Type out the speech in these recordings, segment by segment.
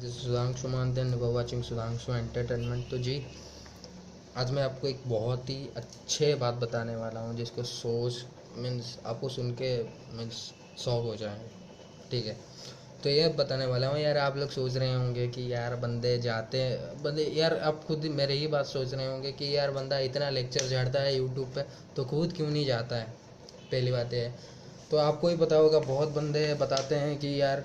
This Sudhanshu Mahantan watching Sudhanshu entertainment. तो जी, आज मैं आपको एक बहुत ही अच्छे बात बताने वाला हूँ जिसको सोच मीन्स आपको सुन के मीन्स शौक हो जाएंगे। ठीक है, तो ये बताने वाला हूँ यार। आप लोग सोच रहे होंगे कि यार बंदे यार, आप खुद मेरे ही बात सोच रहे होंगे कि यार बंदा इतना लेक्चर झाड़ता है यूट्यूब पे तो खुद क्यों नहीं जाता है। पहली बात ये है। तो आपको ही पता होगा, बहुत बंदे बताते हैं कि यार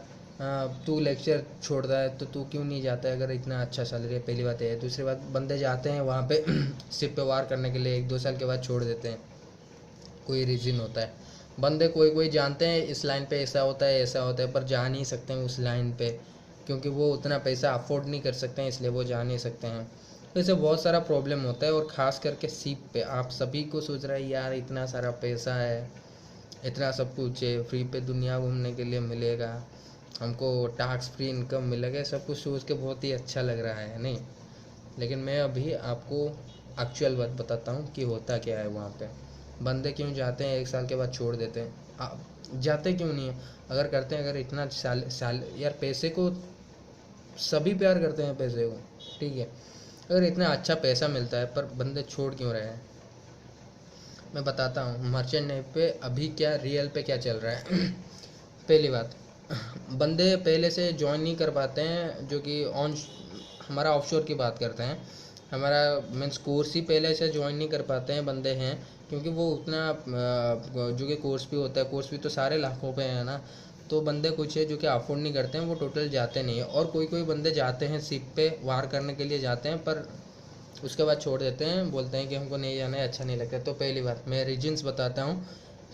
तू लेक्चर छोड़ता है तो तू क्यों नहीं जाता है अगर इतना अच्छा सैलरी है। पहली बात है। दूसरी बात, बंदे जाते हैं वहाँ पे सिर्फ पे वार करने के लिए, 1-2 साल के बाद छोड़ देते हैं। कोई रीज़न होता है। बंदे कोई कोई जानते हैं इस लाइन पे ऐसा होता है ऐसा होता है, पर जा नहीं सकते हैं उस लाइन पे, क्योंकि वो उतना पैसा अफोर्ड नहीं कर सकते हैं, इसलिए वो जा नहीं सकते हैं। तो इससे बहुत सारा प्रॉब्लम होता है। और ख़ास करके सीप पे आप सभी को सोच रहा है यार इतना सारा पैसा है, इतना सब कुछ है, फ्री पे दुनिया घूमने के लिए मिलेगा, हमको टैक्स फ्री इनकम मिलेगा, सब कुछ सोच के बहुत ही अच्छा लग रहा है नहीं। लेकिन मैं अभी आपको एक्चुअल बात बताता हूँ कि होता क्या है वहाँ पे। बंदे क्यों जाते हैं, 1 साल के बाद छोड़ देते हैं। जाते क्यों नहीं है? अगर करते हैं, अगर इतना साल साल यार, पैसे को सभी प्यार करते हैं, पैसे को, ठीक है। अगर इतना अच्छा पैसा मिलता है पर बंदे छोड़ क्यों रहे हैं, मैं बताता हूँ। मर्चेंट नेवी पे अभी क्या रियल पे क्या चल रहा है। पहली बात, बंदे पहले से ज्वाइन नहीं कर पाते हैं, जो कि ऑन हमारा ऑफशोर की बात करते हैं। हमारा मीन्स कोर्स ही पहले से ज्वाइन नहीं कर पाते हैं बंदे हैं, क्योंकि वो उतना जो कि कोर्स भी होता है, कोर्स भी तो सारे लाखों पे है ना। तो बंदे कुछ है जो कि अफोर्ड नहीं करते हैं, वो टोटल जाते नहीं है। और कोई कोई बंदे जाते हैं सिप पे वार करने के लिए जाते हैं, पर उसके बाद छोड़ देते हैं, बोलते हैं कि हमको नहीं जाना है, अच्छा नहीं लगता। तो पहली बात मैं रीजंस बताता हूँ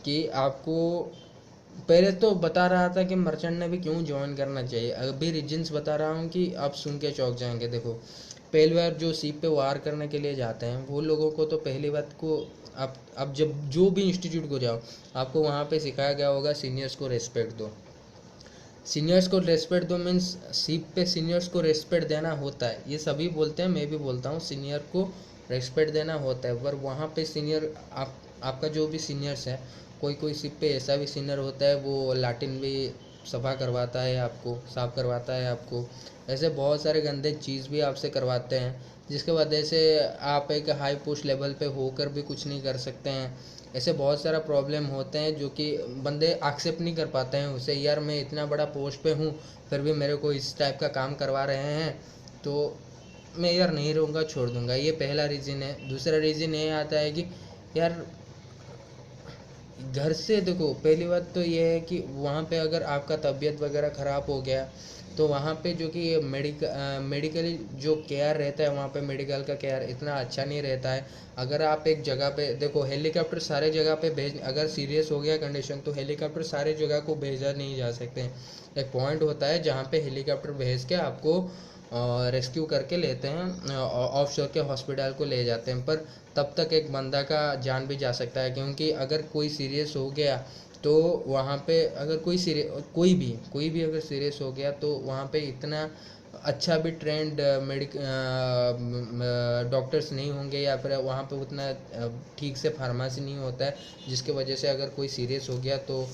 कि आपको पहले तो बता रहा था कि मर्चेंट ने भी क्यों ज्वाइन करना चाहिए, अभी रीजंस बता रहा हूँ कि आप सुन के चौंक जाएंगे। देखो, पहली बार जो सीप पे वार करने के लिए जाते हैं वो लोगों को तो पहली बात को आप जब जो भी इंस्टीट्यूट को जाओ, आपको वहाँ पे सिखाया गया होगा सीनियर्स को रेस्पेक्ट दो। सीनियर्स को रेस्पेक्ट दो मीन्स सीप पे सीनियर्स को रेस्पेक्ट देना होता है। ये सभी बोलते हैं, मैं भी बोलता हूँ, सीनियर को रेस्पेक्ट देना होता है। पर वहाँ पे सीनियर आपका जो भी सीनियर्स है, कोई कोई सिप पे ऐसा भी सीनियर होता है वो लाटिन भी सफा करवाता है, आपको साफ करवाता है आपको। ऐसे बहुत सारे गंदे चीज़ भी आपसे करवाते हैं, जिसके वजह से आप एक हाई पोस्ट लेवल पे होकर भी कुछ नहीं कर सकते हैं। ऐसे बहुत सारा प्रॉब्लम होते हैं जो कि बंदे एक्सेप्ट नहीं कर पाते हैं उसे। यार मैं इतना बड़ा पोस्ट पे हूँ, फिर भी मेरे को इस टाइप का काम करवा रहे हैं, तो मैं यार नहीं रहूँगा, छोड़ दूँगा। ये पहला रीज़न है। दूसरा रीज़न ये आता है कि यार घर से देखो, पहली बात तो ये है कि वहाँ पे अगर आपका तबीयत वगैरह ख़राब हो गया तो वहाँ पे जो कि मेडिकली जो केयर रहता है, वहाँ पे मेडिकल का केयर इतना अच्छा नहीं रहता है। अगर आप एक जगह पे देखो, हेलीकॉप्टर सारे जगह पे भेज, अगर सीरियस हो गया कंडीशन तो हेलीकॉप्टर सारे जगह को भेजा नहीं जा सकते हैं। एक पॉइंट होता है जहाँ पे हेलीकॉप्टर भेज के आपको रेस्क्यू करके लेते हैं, ऑफ शोर के हॉस्पिटल को ले जाते हैं। पर तब तक एक बंदा का जान भी जा सकता है, क्योंकि अगर कोई सीरियस हो गया तो वहाँ पे अगर कोई भी अगर सीरियस हो गया तो वहाँ पे इतना अच्छा भी ट्रेंड डॉक्टर्स नहीं होंगे, या फिर वहाँ पे उतना ठीक से फार्मेसी नहीं होता है, जिसके वजह से अगर कोई सीरियस हो गया तो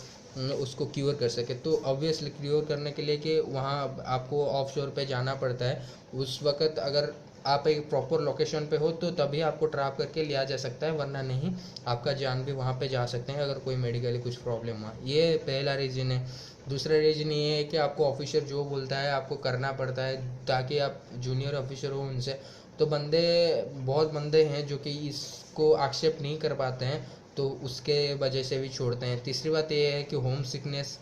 उसको क्योर कर सके। तो ऑब्वियसली क्योर करने के लिए कि वहाँ आपको ऑफ शोर पे जाना पड़ता है। उस वक्त अगर आप एक प्रॉपर लोकेशन पे हो तो तभी आपको ट्रैप करके लिया जा सकता है, वरना नहीं। आपका जान भी वहाँ पे जा सकते हैं अगर कोई मेडिकली कुछ प्रॉब्लम हुआ। ये पहला रीज़न है। दूसरा रीज़न ये है कि आपको ऑफिसर जो बोलता है आपको करना पड़ता है, ताकि आप जूनियर ऑफिसर हो उनसे। तो बहुत बंदे हैं जो कि इसको एक्सेप्ट नहीं कर पाते हैं, तो उसके वजह से भी छोड़ते हैं। तीसरी बात ये है कि होम सिकनेस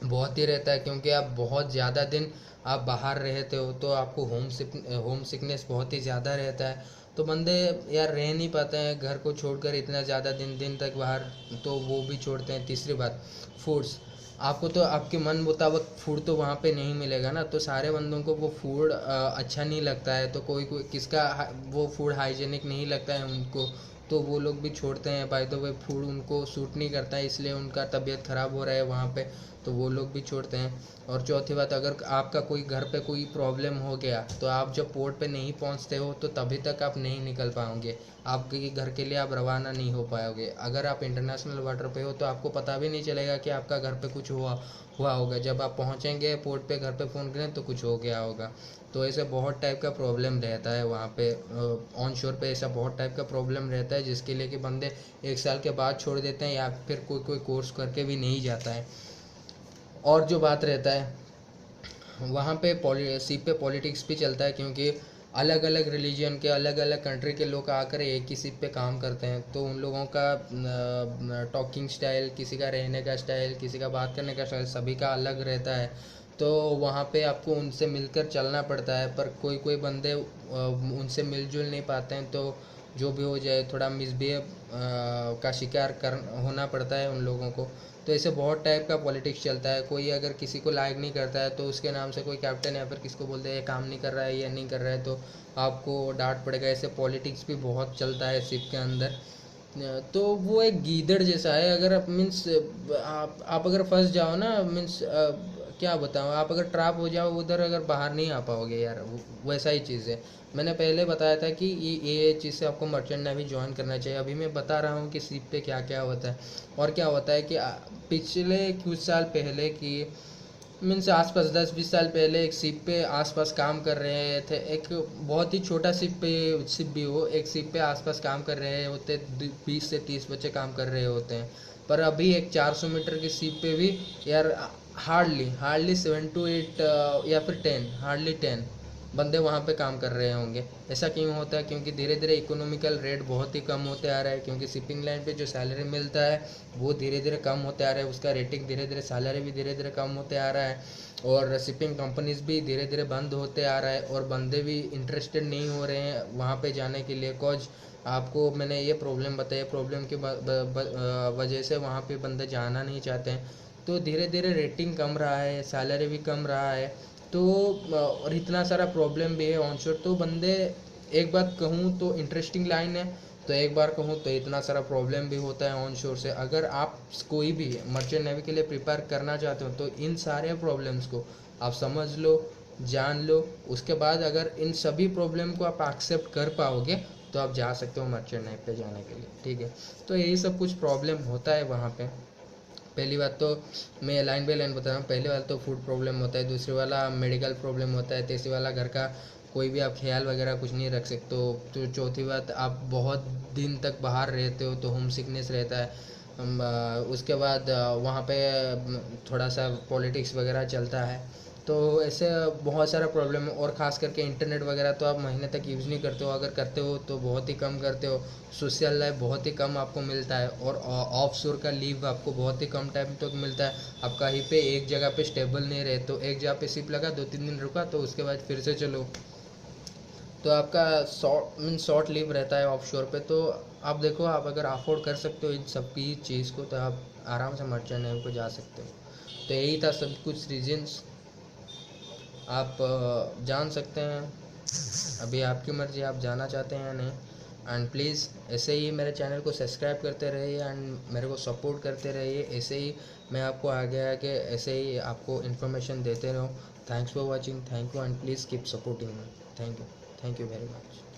बहुत ही रहता है, क्योंकि आप बहुत ज़्यादा दिन आप बाहर रहते हो तो आपको होम सिकनेस बहुत ही ज़्यादा रहता है। तो बंदे यार रह नहीं पाते हैं घर को छोड़कर इतना ज़्यादा दिन दिन तक बाहर, तो वो भी छोड़ते हैं। तीसरी बात, फूड्स, आपको तो आपके मन मुताबिक फूड तो वहाँ पे नहीं मिलेगा ना, तो सारे बंदों को वो फूड अच्छा नहीं लगता है। तो कोई कोई किसका वो फूड हाइजेनिक नहीं लगता है उनको, तो वो लोग भी छोड़ते हैं। बाय द वे फूड उनको सूट नहीं करता है, इसलिए उनका तबीयत ख़राब हो रहा है वहाँ पे। तो वो लोग भी छोड़ते हैं। और चौथी बात, अगर आपका कोई घर पे कोई प्रॉब्लम हो गया तो आप जब पोर्ट पे नहीं पहुंचते हो तो तभी तक आप नहीं निकल पाओगे, आपके घर के लिए आप रवाना नहीं हो पाओगे। अगर आप इंटरनेशनल वाटर पे हो तो आपको पता भी नहीं चलेगा कि आपका घर पे कुछ हुआ होगा। जब आप पहुंचेंगे पोर्ट पे, घर पे फ़ोन करें तो कुछ हो गया होगा। तो ऐसे बहुत टाइप का प्रॉब्लम रहता है वहाँ पे, ऑन शोर पे ऐसा बहुत टाइप का प्रॉब्लम रहता है जिसके लिए कि बंदे 1 साल के बाद छोड़ देते हैं या फिर कोई कोई कोर्स करके भी नहीं जाता है। और जो बात रहता है वहाँ पे शिप पे पॉलिटिक्स भी चलता है, क्योंकि अलग अलग रिलीजन के, अलग अलग कंट्री के लोग आकर एक ही शिप पे काम करते हैं। तो उन लोगों का टॉकिंग स्टाइल, किसी का रहने का स्टाइल, किसी का बात करने का स्टाइल, सभी का अलग रहता है। तो वहाँ पे आपको उनसे मिलकर चलना पड़ता है, पर कोई कोई बंदे उनसे मिलजुल नहीं पाते हैं, तो जो भी हो जाए थोड़ा मिसबिहेव का शिकार कर होना पड़ता है उन लोगों को। तो ऐसे बहुत टाइप का पॉलिटिक्स चलता है। कोई अगर किसी को लाइक नहीं करता है तो उसके नाम से कोई कैप्टन या फिर किसको बोलते हैं ये काम नहीं कर रहा है, ये नहीं कर रहा है, तो आपको डांट पड़ेगा। ऐसे पॉलिटिक्स भी बहुत चलता है शिप के अंदर। तो वो एक गीदड़ जैसा है। अगर आप मीन्स आप अगर फंस जाओ ना, मीन्स क्या बताऊँ, आप अगर ट्रैप हो जाओ उधर, अगर बाहर नहीं आ पाओगे यार, वैसा ही चीज़ है। मैंने पहले बताया था कि ये चीज़ से आपको मर्चेंट नेवी ज्वाइन करना चाहिए। अभी मैं बता रहा हूँ कि शिप पे क्या क्या होता है। और क्या होता है कि पिछले कुछ साल पहले की, मीन्स आसपास 10-20 साल पहले एक शिप पे आसपास काम कर रहे थे। एक बहुत ही छोटा शिप भी हो, एक शिप पे आसपास काम कर रहे होते 20 से 30 बच्चे काम कर रहे होते हैं। पर अभी एक 400 मीटर की शिप पे भी यार हार्डली हार्डली 7 to 8 या फिर 10, हार्डली 10 बंदे वहाँ पे काम कर रहे होंगे। ऐसा क्यों होता है? क्योंकि धीरे धीरे इकोनॉमिकल रेट बहुत ही कम होते आ रहा है, क्योंकि शिपिंग लाइन पे जो सैलरी मिलता है वो धीरे धीरे कम होते आ रहा है, उसका रेटिंग धीरे धीरे, सैलरी भी धीरे धीरे कम होते आ रहा है। और शिपिंग कंपनीज भी धीरे धीरे बंद होते आ रहा है, और बंदे भी इंटरेस्टेड नहीं हो रहे हैं वहाँ पे जाने के लिए। कॉज आपको मैंने ये प्रॉब्लम बताई, प्रॉब्लम की वजह से वहाँ पे बंदे जाना नहीं चाहते हैं। तो धीरे धीरे रेटिंग कम रहा है, सैलरी भी कम रहा है। तो और इतना सारा प्रॉब्लम भी है ऑनशोर। तो बंदे, एक बात कहूँ तो इंटरेस्टिंग लाइन है, तो एक बार कहूँ तो इतना सारा प्रॉब्लम भी होता है ऑन शोर से। अगर आप कोई भी मर्चेंट नेवी के लिए प्रिपेयर करना चाहते हो तो इन सारे प्रॉब्लम्स को आप समझ लो, जान लो। उसके बाद अगर इन सभी प्रॉब्लम को आप एक्सेप्ट कर पाओगे तो आप जा सकते हो मर्चेंट नेवी पे जाने के लिए, ठीक है। तो यही सब कुछ प्रॉब्लम होता है वहाँ पे। पहली बात तो मैं लाइन बाई लाइन बता रहा हूँ। पहली बात तो फूड प्रॉब्लम होता है, दूसरी वाला मेडिकल प्रॉब्लम होता है, तीसरी वाला घर का कोई भी आप ख्याल वगैरह कुछ नहीं रख सकते हो। तो चौथी बात, आप बहुत दिन तक बाहर रहते हो तो होम सिकनेस रहता है। उसके बाद वहाँ पे थोड़ा सा पॉलिटिक्स वगैरह चलता है। तो ऐसे बहुत सारा प्रॉब्लम है। और ख़ास करके इंटरनेट वगैरह तो आप महीने तक यूज़ नहीं करते हो, अगर करते हो तो बहुत ही कम करते हो। सोशल लाइफ बहुत ही कम आपको मिलता है, और ऑफ शोर का लीव आपको बहुत ही कम टाइम तक मिलता है। आप कहीं पे एक जगह पे स्टेबल नहीं रहे, तो एक जगह पे शिप लगा 2-3 दिन रुका तो उसके बाद फिर से चलो, तो आपका शॉर्ट लीव रहता है ऑफ शोर पे। तो आप देखो, आप अगर अफोर्ड कर सकते हो इन सब की चीज़ को तो आप आराम से मर्चेंट नेवी को जा सकते हो। तो यही था सब कुछ रीजंस, आप जान सकते हैं। अभी आपकी मर्ज़ी, आप जाना चाहते हैं या नहीं। एंड प्लीज़ ऐसे ही मेरे चैनल को सब्सक्राइब करते रहिए एंड मेरे को सपोर्ट करते रहिए। ऐसे ही मैं आपको आगे आके ऐसे ही आपको इन्फॉर्मेशन देते रहूँ। Thanks for watching, thank you, and please keep supporting me. Thank you very much.